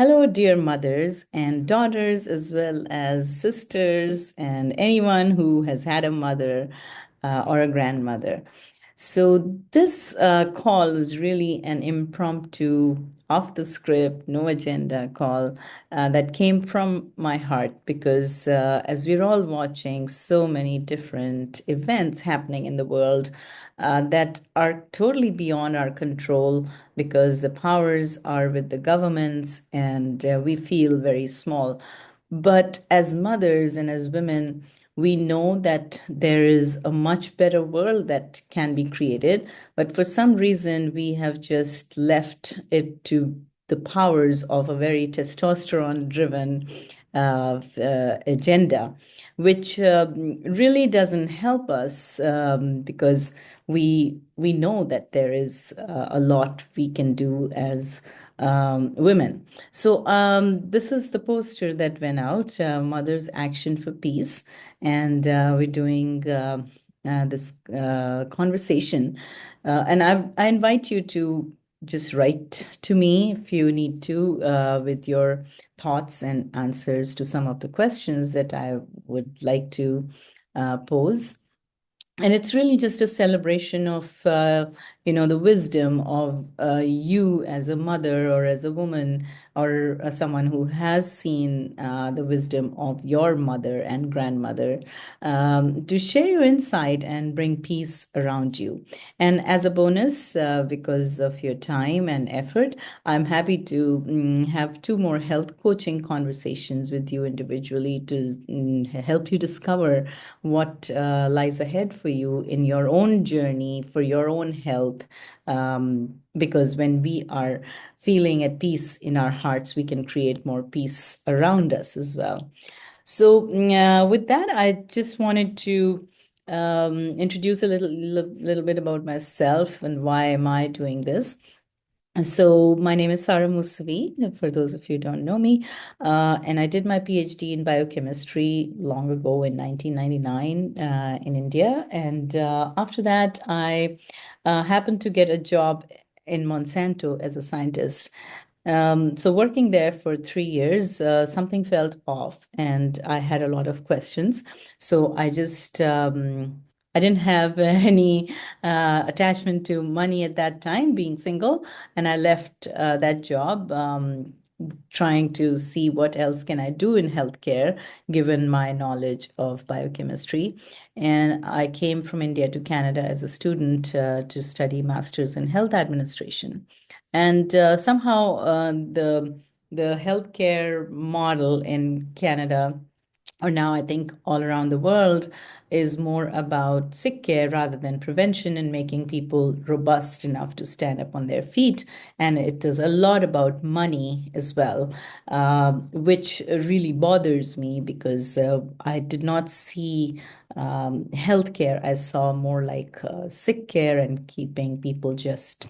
Hello, dear mothers and daughters, as well as sisters, and anyone who has had a mother or a grandmother. So, this call was really an impromptu, off the script, no agenda call that came from my heart because as we're all watching so many different events happening in the world, that are totally beyond our control because the powers are with the governments and we feel very small. But as mothers and as women, we know that there is a much better world that can be created. But for some reason, we have just left it to the powers of a very testosterone driven agenda, which really doesn't help us because we know that there is a lot we can do as women. So this is the poster that went out, Mothers Action for Peace, and we're doing this conversation. I invite you to just write to me if you need to with your thoughts and answers to some of the questions that I would like to pose. And it's really just a celebration of the wisdom of you as a mother or as a woman or someone who has seen the wisdom of your mother and grandmother, to share your insight and bring peace around you. And as a bonus, because of your time and effort, I'm happy to have two more health coaching conversations with you individually to help you discover what lies ahead for you in your own journey for your own health. Because when we are feeling at peace in our hearts, we can create more peace around us as well. So, with that, I just wanted to introduce a little bit about myself and why am I doing this. So, my name is Sarah Musavi, for those of you who don't know me. And I did my PhD in biochemistry long ago in 1999 in India. And after that, I happened to get a job in Monsanto as a scientist. So, working there for 3 years, something felt off, and I had a lot of questions. So, I didn't have any attachment to money at that time, being single, and I left that job, trying to see what else can I do in healthcare, given my knowledge of biochemistry. And I came from India to Canada as a student to study masters in health administration. And somehow the healthcare model in Canada, or now I think all around the world, is more about sick care rather than prevention and making people robust enough to stand up on their feet. And it is a lot about money as well, which really bothers me because I did not see healthcare. I saw more like sick care and keeping people just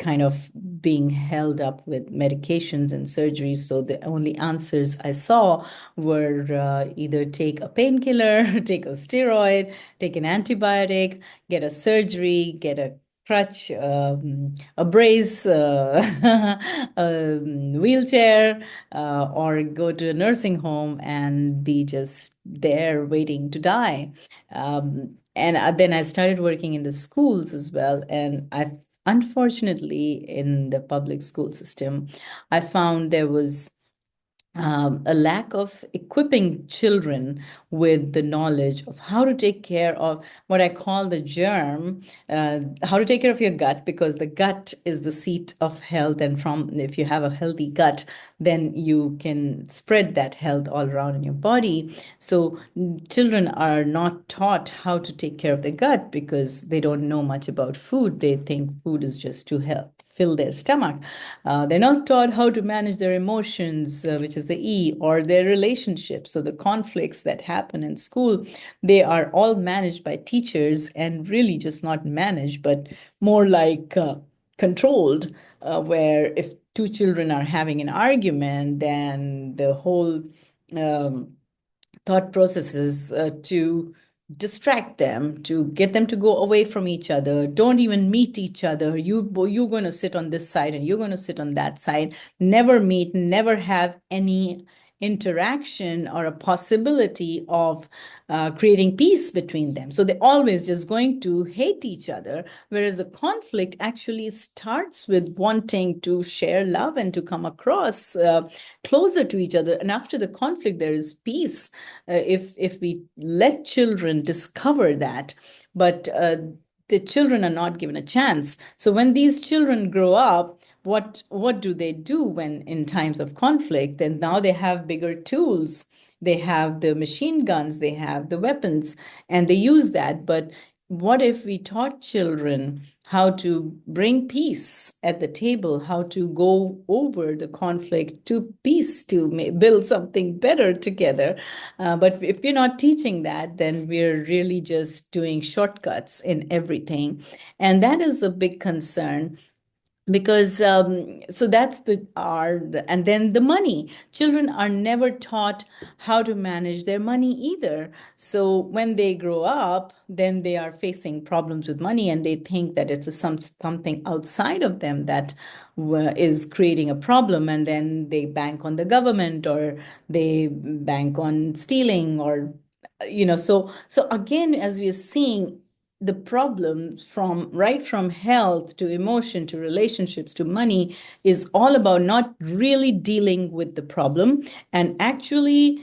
kind of being held up with medications and surgeries. So the only answers I saw were either take a painkiller, take a steroid, take an antibiotic, get a surgery, get a crutch, a brace, a wheelchair, or go to a nursing home and be just there waiting to die. And then I started working in the schools as well. And I, unfortunately, in the public school system, I found there was a lack of equipping children with the knowledge of how to take care of what I call the germ, how to take care of your gut, because the gut is the seat of health. And from if you have a healthy gut, then you can spread that health all around in your body. So children are not taught how to take care of their gut because they don't know much about food. They think food is just to help fill their stomach. They're not taught how to manage their emotions, which is the E, or their relationships. So the conflicts that happen in school, they are all managed by teachers and really just not managed, but more like controlled, where if two children are having an argument, then the whole um, thought processes to distract them, to get them to go away from each other, don't even meet each other. You're going to sit on this side and you're going to sit on that side, never meet, never have any interaction or a possibility of creating peace between them. So they're always just going to hate each other, whereas the conflict actually starts with wanting to share love and to come across closer to each other. And after the conflict, there is peace, if we let children discover that. But the children are not given a chance. So when these children grow up, what do they do when in times of conflict? And now they have bigger tools. They have the machine guns, they have the weapons, and they use that. But what if we taught children how to bring peace at the table, how to go over the conflict to peace, to build something better together? But if we're not teaching that, then we're really just doing shortcuts in everything. And that is a big concern, because so that's and then the money. Children are never taught how to manage their money either. So when they grow up, then they are facing problems with money, and they think that it's something outside of them that is creating a problem, and then they bank on the government, or they bank on stealing, or so again, as we are seeing, the problem from right from health to emotion to relationships to money is all about not really dealing with the problem, and actually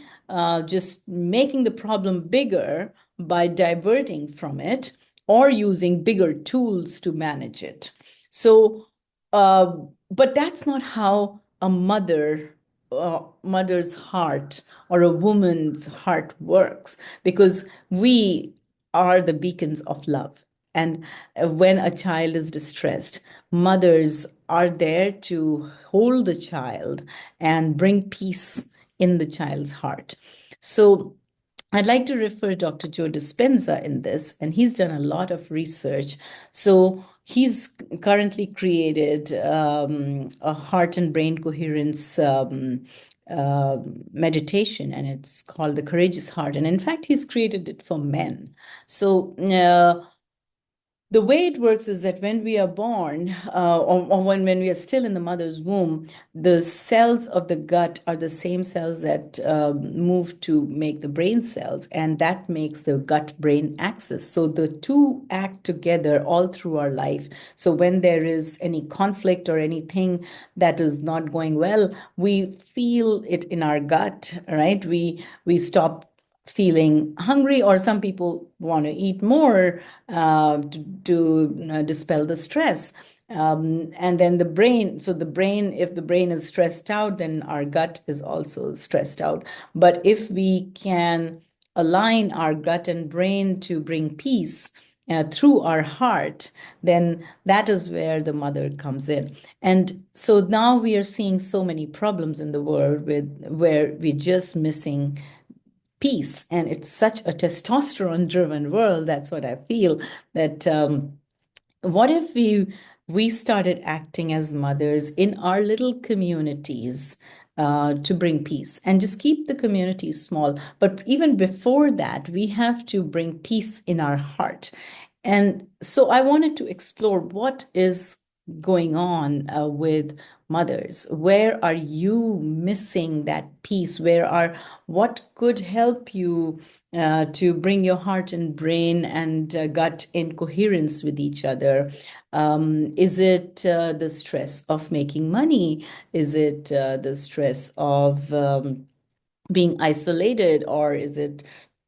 just making the problem bigger by diverting from it or using bigger tools to manage it. So but that's not how a mother's heart or a woman's heart works, because we are the beacons of love. And when a child is distressed, mothers are there to hold the child and bring peace in the child's heart. So I'd like to refer Dr. Joe Dispenza in this, and he's done a lot of research. So he's currently created a heart and brain coherence uh, meditation, and it's called the Courageous Heart. And in fact, he's created it for men. So the way it works is that when we are born, or when we are still in the mother's womb, the cells of the gut are the same cells that move to make the brain cells, and that makes the gut-brain axis. So the two act together all through our life. So when there is any conflict or anything that is not going well, we feel it in our gut, right? We stop feeling hungry, or some people want to eat more to dispel the stress. And then the brain, so the brain, if the brain is stressed out, then our gut is also stressed out. But if we can align our gut and brain to bring peace through our heart, then that is where the mother comes in. And so now we are seeing so many problems in the world where we're just missing peace. And it's such a testosterone driven world. That's what I feel, that what if we started acting as mothers in our little communities to bring peace, and just keep the communities small. But even before that, we have to bring peace in our heart. And so I wanted to explore what is going on with mothers. Where are you missing that peace? What could help you to bring your heart and brain and gut in coherence with each other? Is it the stress of making money? Is it the stress of being isolated, or is it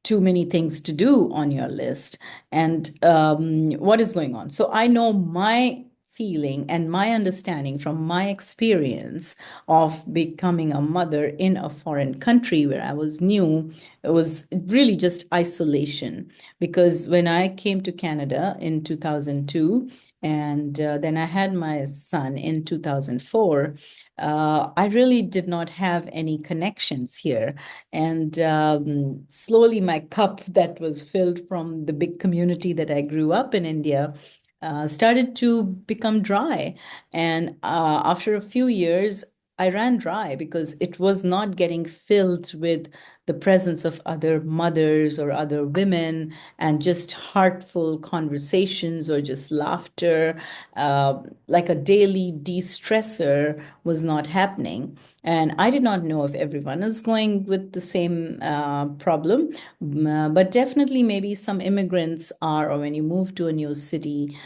too many things to do on your list? And what is going on? So I know my feeling and my understanding from my experience of becoming a mother in a foreign country where I was new. It was really just isolation, because when I came to Canada in 2002, and then I had my son in 2004, I really did not have any connections here. And slowly, my cup that was filled from the big community that I grew up in India started to become dry. And after a few years, I ran dry because it was not getting filled with the presence of other mothers or other women and just heartful conversations or just laughter. Like a daily de-stressor was not happening. And I did not know if everyone is going with the same problem, but definitely maybe some immigrants are, or when you move to a new city.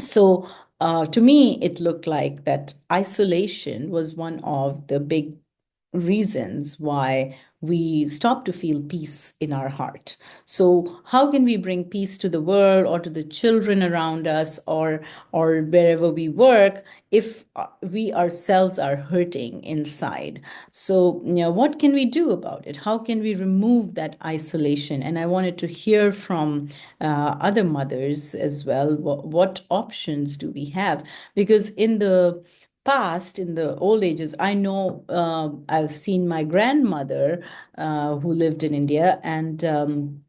So to me, it looked like that isolation was one of the big reasons why we stop to feel peace in our heart. So how can we bring peace to the world or to the children around us or wherever we work if we ourselves are hurting inside? So, what can we do about it? How can we remove that isolation? And I wanted to hear from other mothers as well. What options do we have? Because in the past, in the old ages, I know I've seen my grandmother who lived in India, and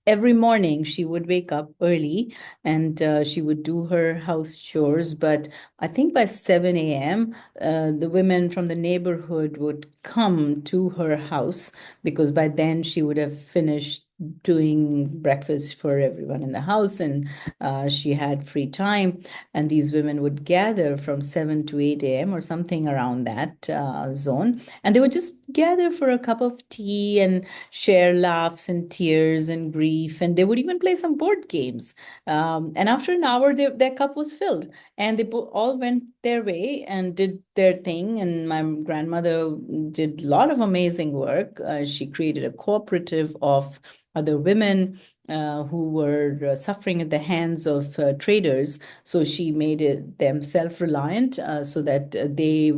every morning she would wake up early and she would do her house chores. But I think by 7 a.m., the women from the neighborhood would come to her house because by then she would have finished doing breakfast for everyone in the house, and she had free time. And these women would gather from 7 to 8 a.m. or something around that zone. And they would just gather for a cup of tea and share laughs and tears and grief. And they would even play some board games. And after an hour, their cup was filled. And they all went their way and did their thing. And my grandmother did a lot of amazing work. She created a cooperative of other women who were suffering at the hands of traders. So she made them self-reliant so that they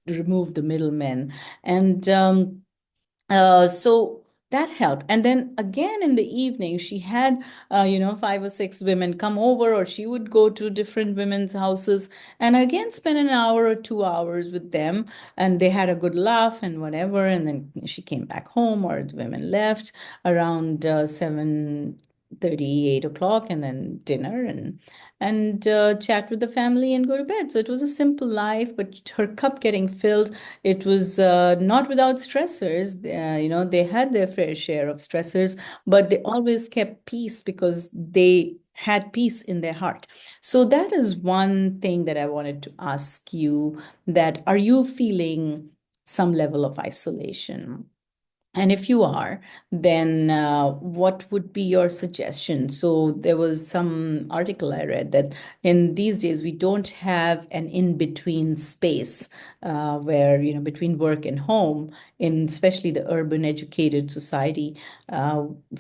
removed the middlemen. And so that helped. And then again in the evening, she had, 5 or 6 women come over, or she would go to different women's houses and again spend an hour or 2 hours with them. And they had a good laugh and whatever. And then she came back home, or the women left around 7:30, 8 o'clock, and then dinner and chat with the family and go to bed. So it was a simple life, but her cup getting filled. It was not without stressors. They had their fair share of stressors, but they always kept peace because they had peace in their heart. So that is one thing that I wanted to ask you, that are you feeling some level of isolation? And if you are, then what would be your suggestion? So there was some article I read that in these days we don't have an in-between space where, between work and home, in especially the urban educated society,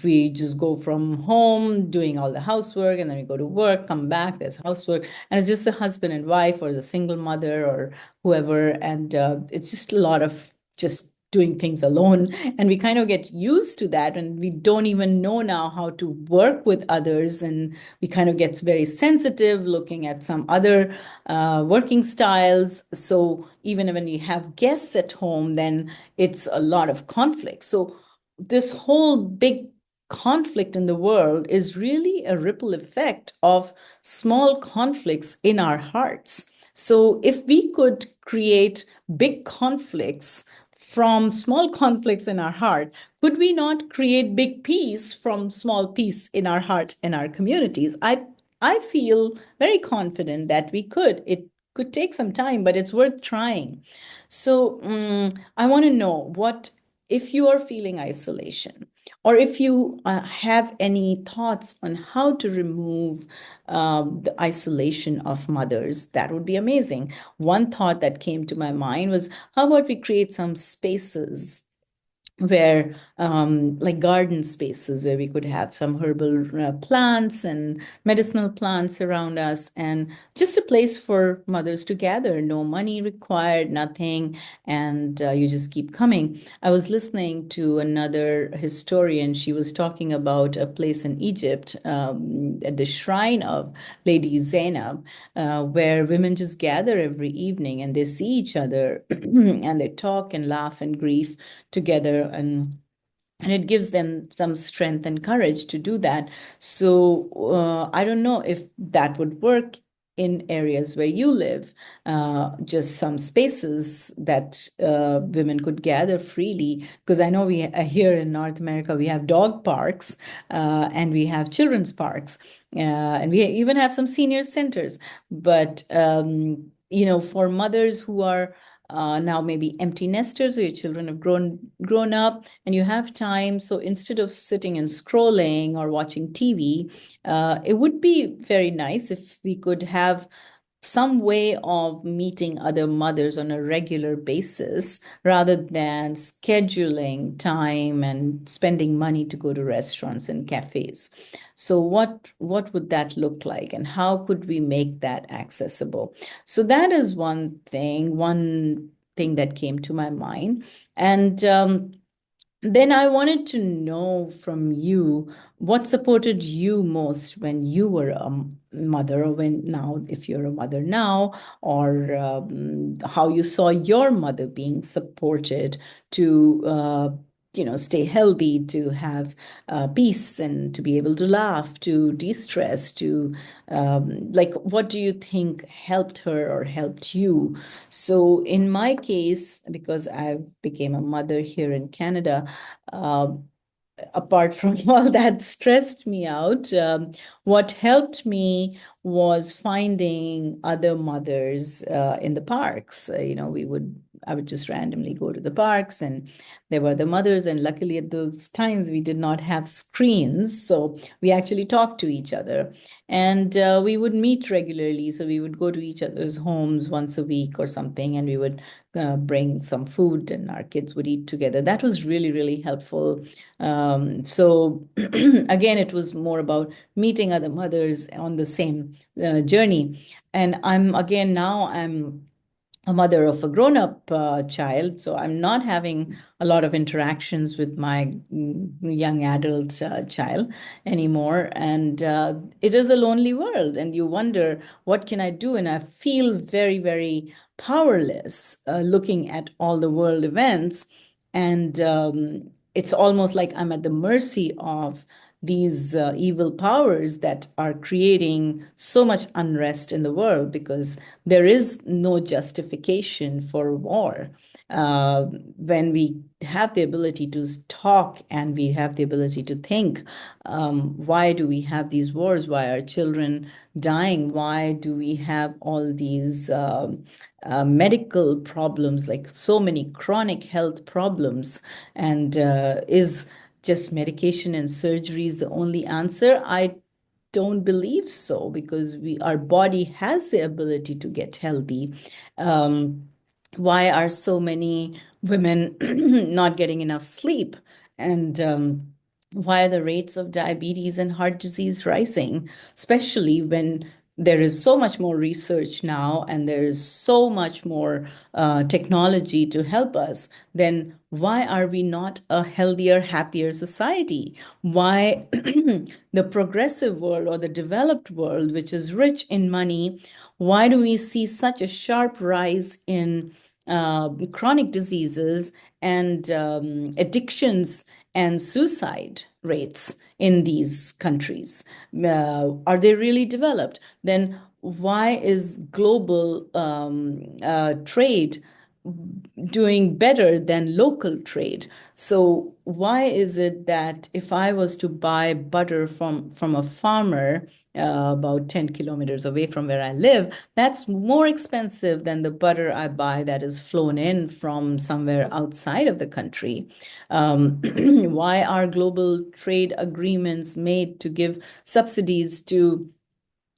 we just go from home doing all the housework and then we go to work, come back, there's housework, and it's just the husband and wife or the single mother or whoever. And it's just a lot of just doing things alone, and we kind of get used to that, and we don't even know now how to work with others, and we kind of get very sensitive looking at some other working styles. So even when you have guests at home, then it's a lot of conflict. So this whole big conflict in the world is really a ripple effect of small conflicts in our hearts. So if we could create big conflicts from small conflicts in our heart, could we not create big peace from small peace in our heart and our communities? I feel very confident that we could. It could take some time, but it's worth trying. So I want to know, what if you are feeling isolation, or if you have any thoughts on how to remove the isolation of mothers, that would be amazing. One thought that came to my mind was, how about we create some spaces where like garden spaces where we could have some herbal plants and medicinal plants around us, and just a place for mothers to gather, no money required, nothing, and you just keep coming. I was listening to another historian. She was talking about a place in Egypt, at the shrine of Lady Zainab, where women just gather every evening and they see each other and they talk and laugh and grieve together, and it gives them some strength and courage to do that. So I don't know if that would work in areas where you live, just some spaces that women could gather freely. Because I know we here in North America, we have dog parks and we have children's parks, and we even have some senior centers. But for mothers who are now maybe empty nesters, or your children have grown up and you have time, so instead of sitting and scrolling or watching TV, it would be very nice if we could have some way of meeting other mothers on a regular basis rather than scheduling time and spending money to go to restaurants and cafes. So what would that look like, and how could we make that accessible? So that is one thing that came to my mind. And then I wanted to know from you what supported you most when you were a mother, or when now, if you're a mother now, or how you saw your mother being supported to, stay healthy, to have peace, and to be able to laugh, to de-stress, to like, what do you think helped her or helped you? So in my case, because I became a mother here in Canada, uh, apart from all that stressed me out, what helped me was finding other mothers in the parks. I would just randomly go to the parks, and there were the mothers. And luckily, at those times, we did not have screens, so we actually talked to each other, and we would meet regularly. So we would go to each other's homes once a week or something, and we would bring some food, and our kids would eat together. That was really, really helpful. So again, it was more about meeting other mothers on the same journey. And I'm a mother of a grown-up child, so I'm not having a lot of interactions with my young adult child anymore. And it is a lonely world, and you wonder, what can I do? And I feel very, very powerless looking at all the world events. And it's almost like I'm at the mercy of these evil powers that are creating so much unrest in the world, because there is no justification for war. When we have the ability to talk and we have the ability to think, why do we have these wars? Why are children dying? Why do we have all these medical problems, like so many chronic health problems? And is just medication and surgeries the only answer? I don't believe so, because our body has the ability to get healthy. Why are so many women not getting enough sleep? And why are the rates of diabetes and heart disease rising, especially when there is so much more research now and there is so much more technology to help us? Then why are we not a healthier, happier society? Why the progressive world, or the developed world, which is rich in money, why do we see such a sharp rise in chronic diseases and addictions and suicide rates in these countries? Are they really developed? Then why is global trade doing better than local trade? So why is it that if I was to buy butter from a farmer about 10 kilometers away from where I live, that's more expensive than the butter I buy that is flown in from somewhere outside of the country? Why are global trade agreements made to give subsidies to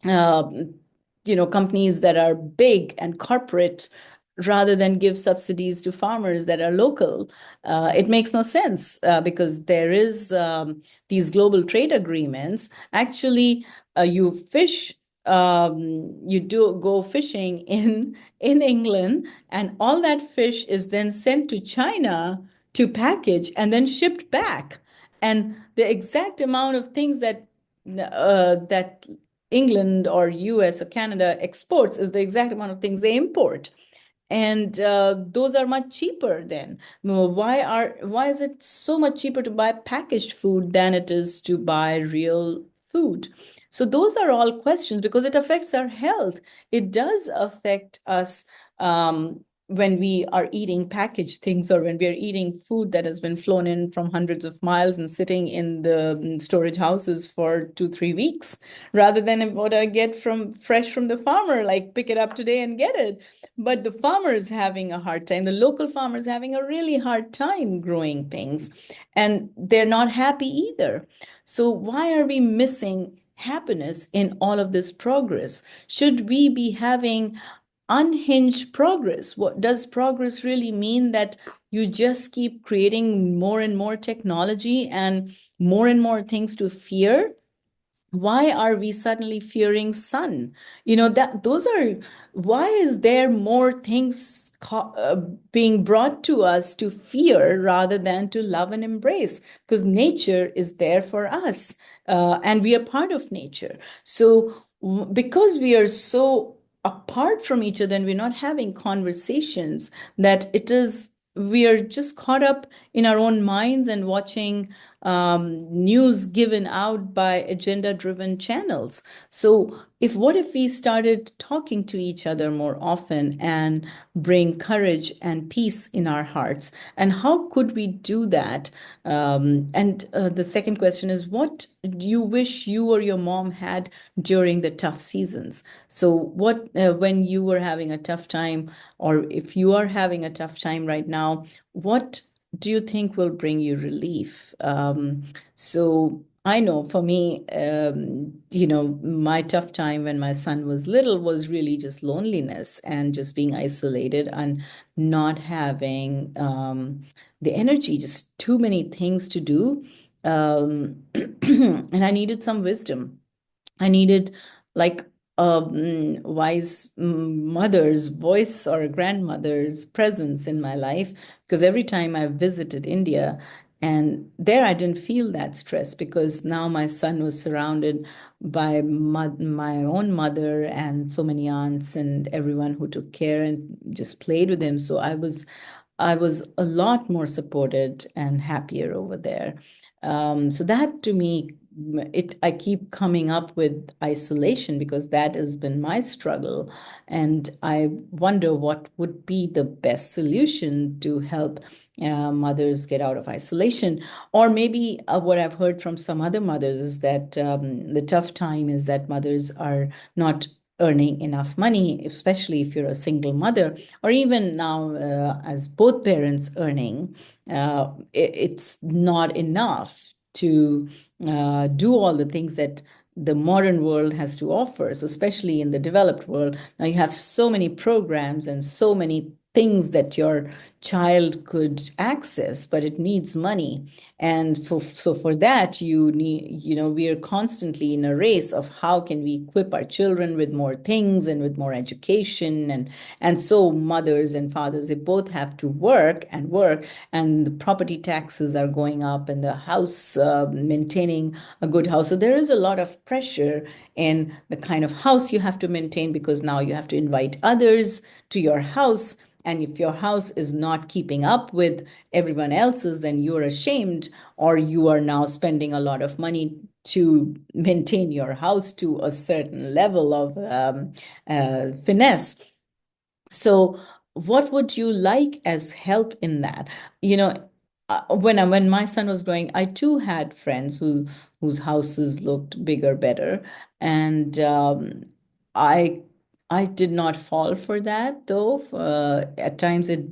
uh, companies that are big and corporate, rather than give subsidies to farmers that are local? It makes no sense, because there is these global trade agreements. Actually, you do go fishing in England, and all that fish is then sent to China to package and then shipped back. And the exact amount of things that England or US or Canada exports is the exact amount of things they import. And those are much cheaper then. Why is it so much cheaper to buy packaged food than it is to buy real food? So those are all questions because it affects our health. It does affect us when we are eating packaged things or when we are eating food that has been flown in from hundreds of miles and sitting in the storage houses for 2, 3 weeks, rather than what I get from fresh from the farmer, like pick it up today and get it. But the farmer is having a hard time. The local farmer is having a really hard time growing things, and they're not happy either. So why are we missing happiness in all of this progress? Should we be having unhinged progress? What does progress really mean? That you just keep creating more and more technology and more things to fear? Why are we suddenly fearing sun? That those are, why is there more things being brought to us to fear rather than to love and embrace? Because nature is there for us, and we are part of nature. So because we are so apart from each other and we're not having conversations, that it is, we are just caught up in our own minds and watching news given out by agenda-driven channels. So what if we started talking to each other more often and bring courage and peace in our hearts? And how could we do that? And the second question is, what do you wish you or your mom had during the tough seasons? So what, when you were having a tough time, or if you are having a tough time right now, what do you think will bring you relief? So I know for me, my tough time when my son was little was really just loneliness and just being isolated and not having the energy, just too many things to do. And I needed some wisdom. I needed like a wise mother's voice or a grandmother's presence in my life, because every time I visited India, and there I didn't feel that stress because now my son was surrounded by my own mother and so many aunts and everyone who took care and just played with him. So I was a lot more supported and happier over there. So that to me, I keep coming up with isolation because that has been my struggle. And I wonder what would be the best solution to help mothers get out of isolation. Or maybe what I've heard from some other mothers is that the tough time is that mothers are not earning enough money, especially if you're a single mother, or even now as both parents earning, it's not enough to do all the things that the modern world has to offer. So, especially in the developed world, now you have so many programs and so many things that your child could access, but it needs money. And for that, you need, we are constantly in a race of how can we equip our children with more things and with more education. And so mothers and fathers, they both have to work and work, and the property taxes are going up and the house, maintaining a good house. So there is a lot of pressure in the kind of house you have to maintain, because now you have to invite others to your house. And if your house is not keeping up with everyone else's, then you're ashamed, or you are now spending a lot of money to maintain your house to a certain level of finesse. So, what would you like as help in that? You know, when my son was growing, I too had friends whose houses looked bigger, better, and I I did not fall for that though. At times it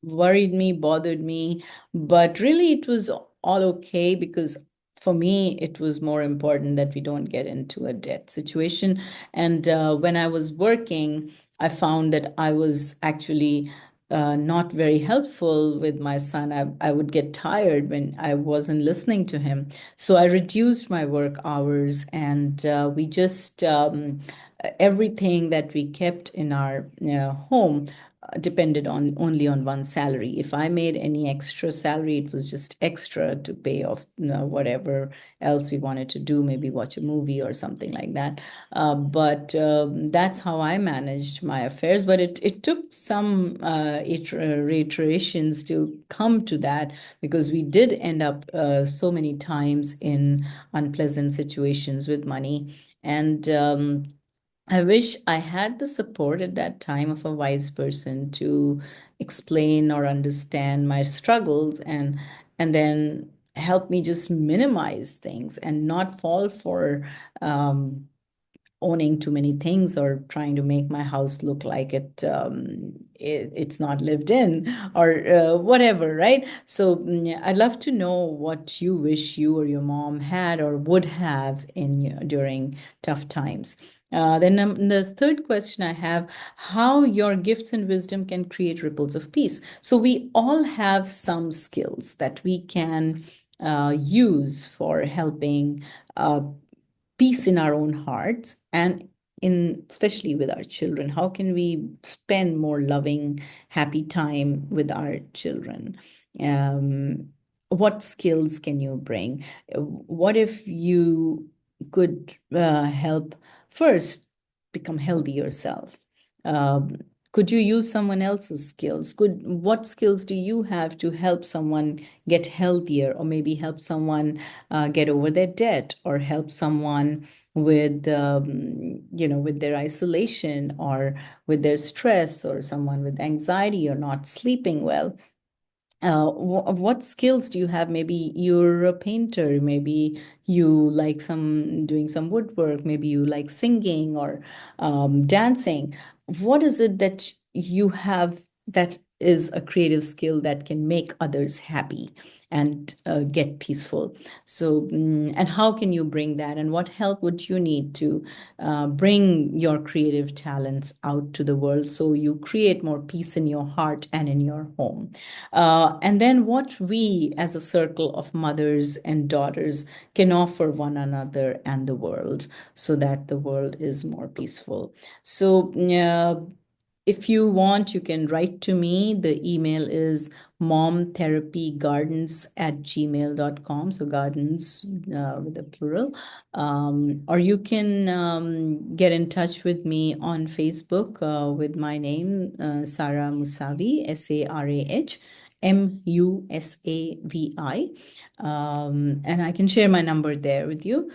worried me, bothered me, but really it was all okay because for me it was more important that we don't get into a debt situation. And when I was working, I found that I was actually not very helpful with my son. I would get tired when I wasn't listening to him. So I reduced my work hours, and we just everything that we kept in our home depended on only on one salary. If I made any extra salary, it was just extra to pay off whatever else we wanted to do, maybe watch a movie or something like that. But that's how I managed my affairs. But it took some iterations to come to that, because we did end up so many times in unpleasant situations with money. And I wish I had the support at that time of a wise person to explain or understand my struggles, and then help me just minimize things and not fall for um, owning too many things or trying to make my house look like it's not lived in, or whatever, right? So I'd love to know what you wish you or your mom had or would have during tough times. Then the third question I have: how your gifts and wisdom can create ripples of peace. So we all have some skills that we can use for helping peace in our own hearts, and in especially with our children. How can we spend more loving, happy time with our children? um, what skills can you bring? What if you could help first become healthy yourself? um, could you use someone else's skills? What skills do you have to help someone get healthier, or maybe help someone get over their debt, or help someone with with their isolation, or with their stress, or someone with anxiety or not sleeping well? What skills do you have? Maybe you're a painter, maybe you like some doing some woodwork, maybe you like singing or dancing. What is it that you have that is a creative skill that can make others happy and get peaceful? So, and how can you bring that? And what help would you need to bring your creative talents out to the world so you create more peace in your heart and in your home? And then what we as a circle of mothers and daughters can offer one another and the world, so that the world is more peaceful. So, if you want, you can write to me. The email is momtherapygardens@gmail.com. So gardens with a plural. Or you can get in touch with me on Facebook with my name, Sarah Musavi, Sarah Musavi. And I can share my number there with you,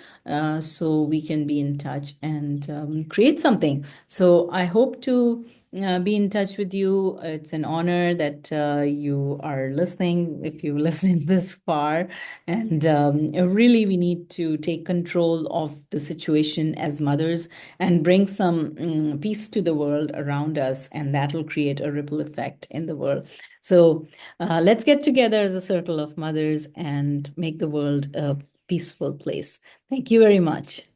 so we can be in touch and create something. So I hope to be in touch with you. It's an honor that you are listening, if you listen this far. And really, we need to take control of the situation as mothers and bring some peace to the world around us, and that will create a ripple effect in the world. So let's get together as a circle of mothers and make the world a peaceful place. Thank you very much.